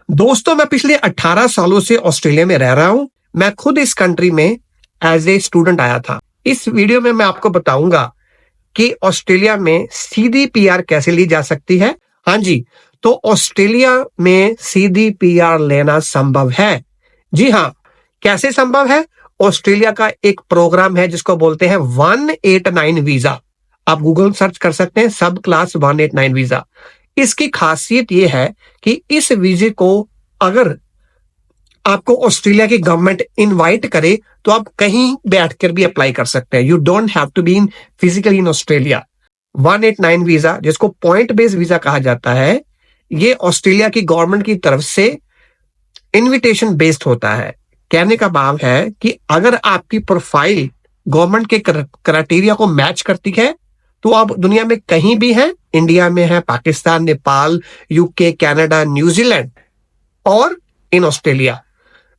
दोस्तों, मैं पिछले 18 सालों से ऑस्ट्रेलिया में रह रहा हूं। मैं खुद इस कंट्री में एज ए स्टूडेंट आया था। इस वीडियो में मैं आपको बताऊंगा कि ऑस्ट्रेलिया में सीधी पीआर कैसे ली जा सकती है। हाँ जी, तो ऑस्ट्रेलिया में सीधी पीआर लेना संभव है। जी हाँ, कैसे संभव है? ऑस्ट्रेलिया का एक प्रोग्राम है जिसको बोलते हैं 189 वीजा। आप गूगल सर्च कर सकते हैं, सब क्लास 189 वीजा। इसकी खासियत यह है कि इस वीजे को अगर आपको ऑस्ट्रेलिया की गवर्नमेंट इनवाइट करे तो आप कहीं बैठकर भी अप्लाई कर सकते हैं। You don't have to be in physically in Australia. 189 visa, जिसको पॉइंट बेस्ड वीजा कहा जाता है, ये ऑस्ट्रेलिया की गवर्नमेंट की तरफ से इनविटेशन बेस्ड होता है। कहने का भाव है कि अगर आपकी प्रोफाइल गवर्नमेंट के क्राइटेरिया को मैच करती है तो आप दुनिया में कहीं भी हैं, इंडिया में है, Pakistan, Nepal, UK, Canada, New Zealand और in Australia,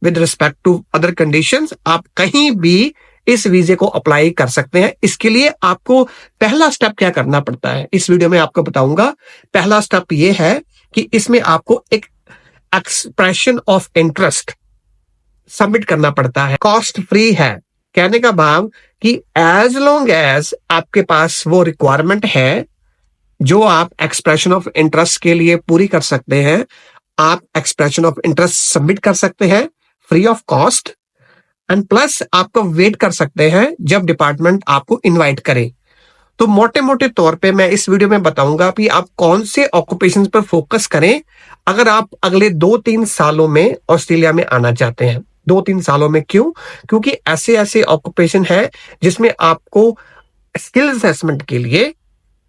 with respect to other conditions, आप कहीं भी इस वीजे को अप्लाई कर सकते हैं। इसके लिए आपको पहला स्टेप क्या करना पड़ता है, इस वीडियो में आपको बताऊंगा। पहला स्टेप ये है कि इसमें आपको एक एक्सप्रेशन ऑफ इंटरेस्ट सबमिट करना पड़ता है। कॉस्ट फ्री है। कहने का भाव कि एज लॉन्ग एज आपके पास वो रिक्वायरमेंट है जो आप एक्सप्रेशन ऑफ इंटरेस्ट के लिए पूरी कर सकते हैं, आप एक्सप्रेशन ऑफ इंटरेस्ट सबमिट कर सकते हैं free of cost. And plus आपको वेट कर सकते हैं जब डिपार्टमेंट आपको इनवाइट करे। तो मोटे मोटे तौर पे मैं इस वीडियो में बताऊंगा कि आप कौन से ऑक्यूपेशन पर फोकस करें अगर आप अगले 2-3 सालों में ऑस्ट्रेलिया में आना चाहते हैं। 2-3 सालों में क्यों? क्योंकि ऐसे ऐसे ऑक्यूपेशन है जिसमें आपको स्किल असेसमेंट के लिए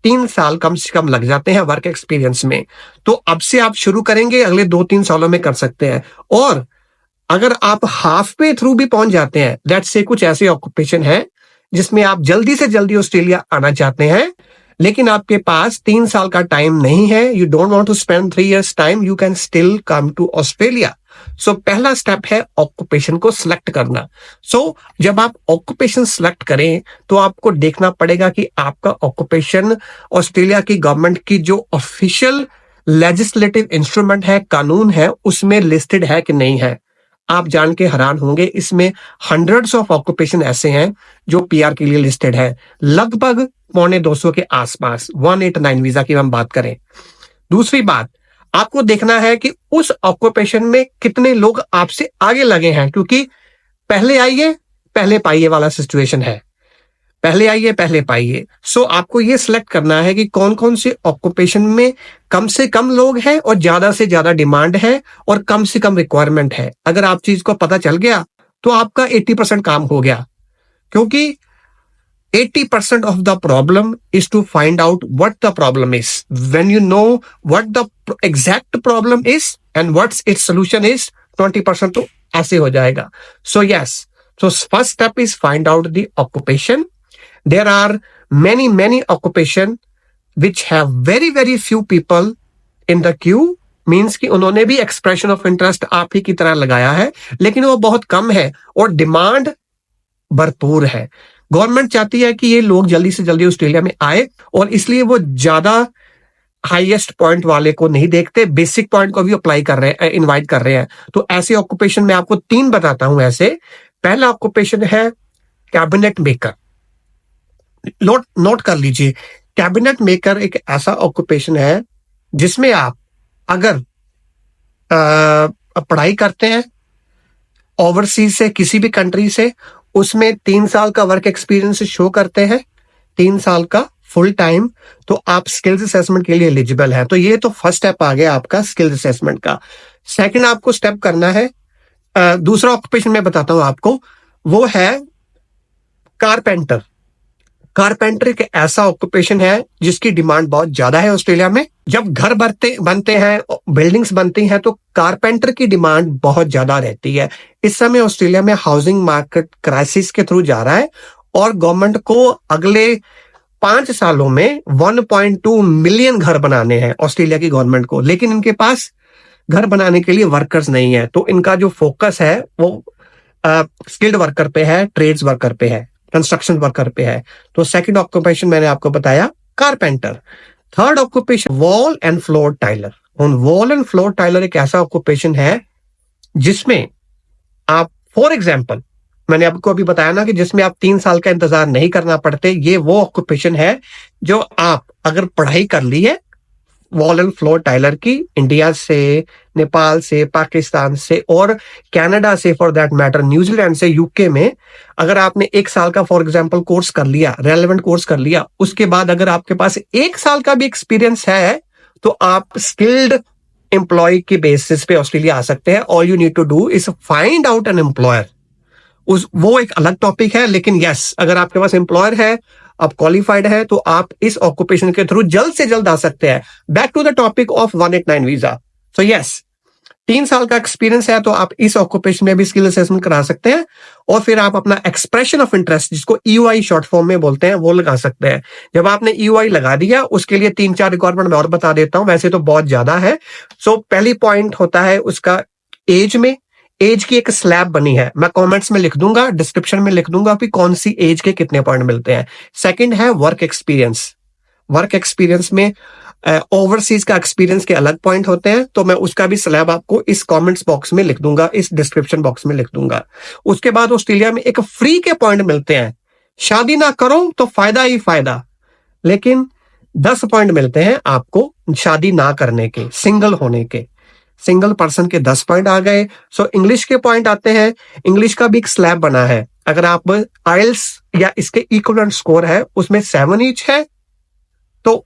3 साल कम से कम लग जाते हैं वर्क एक्सपीरियंस में। तो अब से आप शुरू करेंगे, अगले 2-3 सालों में कर सकते हैं। और अगर आप हाफ वे थ्रू भी पहुंच जाते हैं, लेट्स से कुछ ऐसे ऑक्यूपेशन है जिसमें आप जल्दी से जल्दी ऑस्ट्रेलिया आना चाहते हैं लेकिन आपके पास 3 साल का टाइम नहीं है, you don't want to spend 3 years time, you can still come to Australia. So पहला स्टेप है ऑक्यूपेशन को सिलेक्ट करना। जब आप ऑक्यूपेशन सिलेक्ट करें तो आपको देखना पड़ेगा कि आपका ऑक्यूपेशन ऑस्ट्रेलिया की गवर्नमेंट की जो ऑफिशियल लेजिस्लेटिव इंस्ट्रूमेंट है, कानून है, उसमें लिस्टेड है कि नहीं है। आप जान के हैरान होंगे, इसमें हंड्रेड्स ऑफ ऑक्यूपेशन ऐसे हैं जो पीआर के लिए लिस्टेड है, लगभग 250 के आसपास। 189 वीजा की हम बात करें। दूसरी बात, आपको देखना है कि उस ऑक्यूपेशन में कितने लोग आपसे आगे लगे हैं, क्योंकि पहले आइए पहले पाइए वाला सिचुएशन है। पहले आइए पहले पाइए। आपको ये सिलेक्ट करना है कि कौन कौन से ऑक्यूपेशन में कम से कम लोग हैं और ज्यादा से ज्यादा डिमांड है और कम से कम रिक्वायरमेंट है। अगर आप चीज को पता चल गया तो आपका 80% काम हो गया, क्योंकि 80% of the problem is to find out what the problem is. When you know what the exact problem is and what its solution is, 20% तो ऐसे हो जाएगा। So first step is find out the occupation. There are many occupation which have very few people in the queue. Means कि उन्होंने भी expression of interest आप ही की तरह लगाया है लेकिन वो बहुत कम है और डिमांड भरपूर है। गवर्नमेंट चाहती है कि ये लोग जल्दी से जल्दी ऑस्ट्रेलिया में आए और इसलिए वो ज्यादा हाईएस्ट पॉइंट वाले को नहीं देखते, बेसिक पॉइंट को भी अप्लाई कर रहे हैं, इनवाइट कर रहे हैं। तो ऐसे ऑक्यूपेशन में आपको 3 बताता हूं। ऐसे पहला ऑक्यूपेशन है कैबिनेट मेकर। नोट कर लीजिए, कैबिनेट मेकर एक ऐसा ऑक्यूपेशन है जिसमें आप अगर पढ़ाई करते हैं ओवरसीज से, किसी भी कंट्री से, उसमें 3 साल का वर्क एक्सपीरियंस शो करते हैं, 3 साल का फुल टाइम, तो आप स्किल्स असेसमेंट के लिए एलिजिबल है। तो ये तो फर्स्ट स्टेप आ गया आपका स्किल्स असेसमेंट का। सेकंड आपको स्टेप करना है, दूसरा ऑक्यूपेशन मैं बताता हूं आपको, वो है कारपेंटर। कारपेंटर एक ऐसा ऑक्यूपेशन है जिसकी डिमांड बहुत ज्यादा है ऑस्ट्रेलिया में। जब घर बनते हैं, बिल्डिंग्स बनती हैं, तो कारपेंटर की डिमांड बहुत ज्यादा रहती है। इस समय ऑस्ट्रेलिया में हाउसिंग मार्केट क्राइसिस के थ्रू जा रहा है और गवर्नमेंट को अगले 5 सालों में 1.2 मिलियन घर बनाने हैं ऑस्ट्रेलिया की गवर्नमेंट को, लेकिन इनके पास घर बनाने के लिए वर्कर्स नहीं है। तो इनका जो फोकस है वो स्किल्ड वर्कर पे है, ट्रेड्स वर्कर पे है, कंस्ट्रक्शन वर्कर पे है। तो सेकंड ऑक्यूपेशन मैंने आपको बताया carpenter. Third occupation wall and floor tiler. Wall and floor tiler एक ऐसा ऑक्यूपेशन है जिसमें आप, फॉर एग्जाम्पल, मैंने आपको अभी बताया ना कि जिसमें आप 3 साल का इंतजार नहीं करना पड़ते, ये वो ऑक्यूपेशन है जो आप अगर पढ़ाई कर ली है वॉल एंड फ्लोर टाइलर की, इंडिया से, नेपाल से, पाकिस्तान से और कनाडा से, फॉर दैट मैटर न्यूजीलैंड से, यूके में, अगर आपने 1 साल का फॉर एग्जांपल कोर्स कर लिया, रेलेवेंट कोर्स कर लिया, उसके बाद अगर आपके पास 1 साल का भी एक्सपीरियंस है तो आप स्किल्ड एम्प्लॉय के बेसिस पे ऑस्ट्रेलिया आ सकते हैं। All you need to do is find out an employer. वो एक अलग टॉपिक है, लेकिन यस, अगर आपके पास एम्प्लॉयर है, आप क्वालिफाइड है, तो आप इस ऑक्यूपेशन के थ्रू जल्द से जल्द आ सकते हैं। Back to the topic of 189 visa. So yes, 3 साल का एक्सपीरियंस है तो आप इस ऑक्यूपेशन में भी स्किल असेसमेंट करा सकते हैं और फिर आप अपना एक्सप्रेशन ऑफ इंटरेस्ट, जिसको EOI शॉर्ट फॉर्म में बोलते हैं, वो लगा सकते हैं। जब आपने EOI लगा दिया, उसके लिए 3-4 रिक्वायरमेंट मैं और बता देता हूं, वैसे तो बहुत ज्यादा है। सो पहली पॉइंट होता है उसका एज में, एज की एक स्लैब बनी है, मैं कमेंट्स में लिख दूंगा, डिस्क्रिप्शन में लिख दूंगा कि कौन सी एज के कितने पॉइंट मिलते हैं। सेकंड है वर्क एक्सपीरियंस। वर्क एक्सपीरियंस में ओवरसीज का एक्सपीरियंस के अलग पॉइंट होते हैं, तो मैं उसका भी स्लैब आपको इस कमेंट्स बॉक्स में लिख दूंगा, इस डिस्क्रिप्शन बॉक्स में लिख दूंगा। उसके बाद ऑस्ट्रेलिया में एक फ्री के पॉइंट मिलते हैं, शादी ना करो तो फायदा ही फायदा, लेकिन 10 पॉइंट मिलते हैं आपको शादी ना करने के, सिंगल होने के। सिंगल पर्सन के 10 पॉइंट आ गए। सो इंग्लिश के पॉइंट आते हैं। इंग्लिश का भी एक स्लैब बना है, अगर आप आइल्स या इसके इक्विवेलेंट स्कोर है उसमें 7 ईच है तो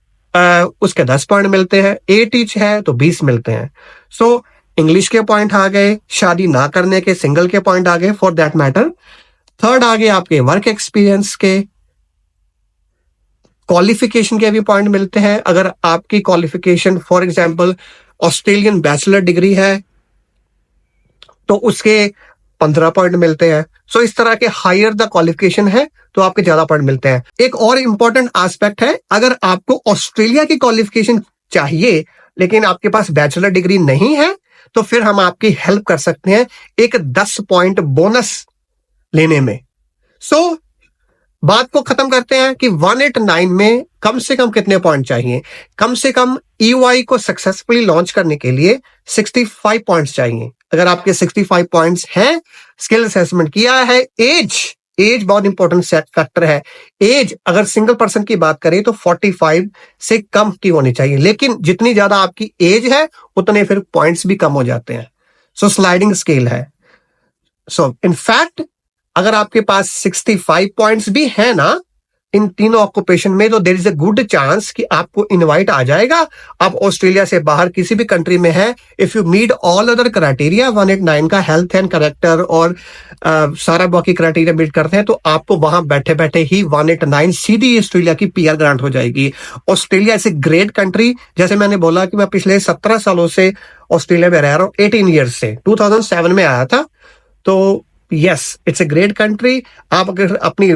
उसके 10 पॉइंट मिलते हैं, 8 ईच है तो 20 मिलते हैं। सो इंग्लिश के पॉइंट आ गए, शादी ना करने के सिंगल के पॉइंट आ गए, फॉर दैट मैटर। थर्ड आ गए आपके वर्क एक्सपीरियंस के, क्वालिफिकेशन के भी पॉइंट मिलते हैं। अगर आपकी qualification for example Australian bachelor degree है तो उसके 15 पॉइंट मिलते हैं। सो इस तरह के हायर द क्वालिफिकेशन है तो आपके ज्यादा पॉइंट मिलते हैं। एक और इंपॉर्टेंट एस्पेक्ट है, अगर आपको ऑस्ट्रेलिया की क्वालिफिकेशन चाहिए लेकिन आपके पास बैचलर डिग्री नहीं है तो फिर हम आपकी हेल्प कर सकते हैं एक 10 पॉइंट बोनस लेने में। सो बात को खत्म करते हैं कि 189 में कम से कम कितने पॉइंट चाहिए। कम से कम EOI को सक्सेसफुली लॉन्च करने के लिए 65 पॉइंट्स चाहिए। अगर आपके 65 पॉइंट्स हैं, स्किल असेसमेंट किया है, एज बहुत इंपॉर्टेंट फैक्टर है। एज अगर सिंगल पर्सन की बात करें तो 45 से कम की होनी चाहिए, लेकिन जितनी ज्यादा आपकी एज है उतने फिर पॉइंट्स भी कम हो जाते हैं। सो स्लाइडिंग स्केल है। सो इनफैक्ट अगर आपके पास 65 पॉइंट्स भी है ना इन तीनों ऑक्यूपेशन में, तो there is a good chance कि आपको इनवाइट आ जाएगा। आप ऑस्ट्रेलिया से बाहर किसी भी कंट्री में है, if you meet all other criteria 189 का, हेल्थ एंड कैरेक्टर और सारा बाकी क्राइटेरिया मीट करते हैं, तो आपको वहां बैठे बैठे ही 189 सीधी ऑस्ट्रेलिया की PR ग्रांट हो जाएगी। Australia is a great country. जैसे मैंने बोला कि मैं पिछले 17 सालों से ऑस्ट्रेलिया में रह रहा हूँ, 18 ईयर्स से, 2007 में आया था। तो yes, it's a great country. आप अगर अपनी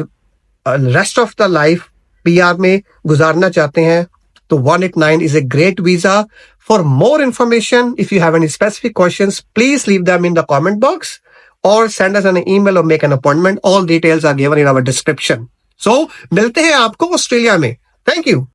rest of the life PR में गुजारना चाहते हैं तो 189 is a great visa. For more information, if you have any specific questions, please leave them in the comment box और सेंड अस एन ईमेल और make an appointment. All details are given in our description. So मिलते हैं आपको Australia में। Thank you.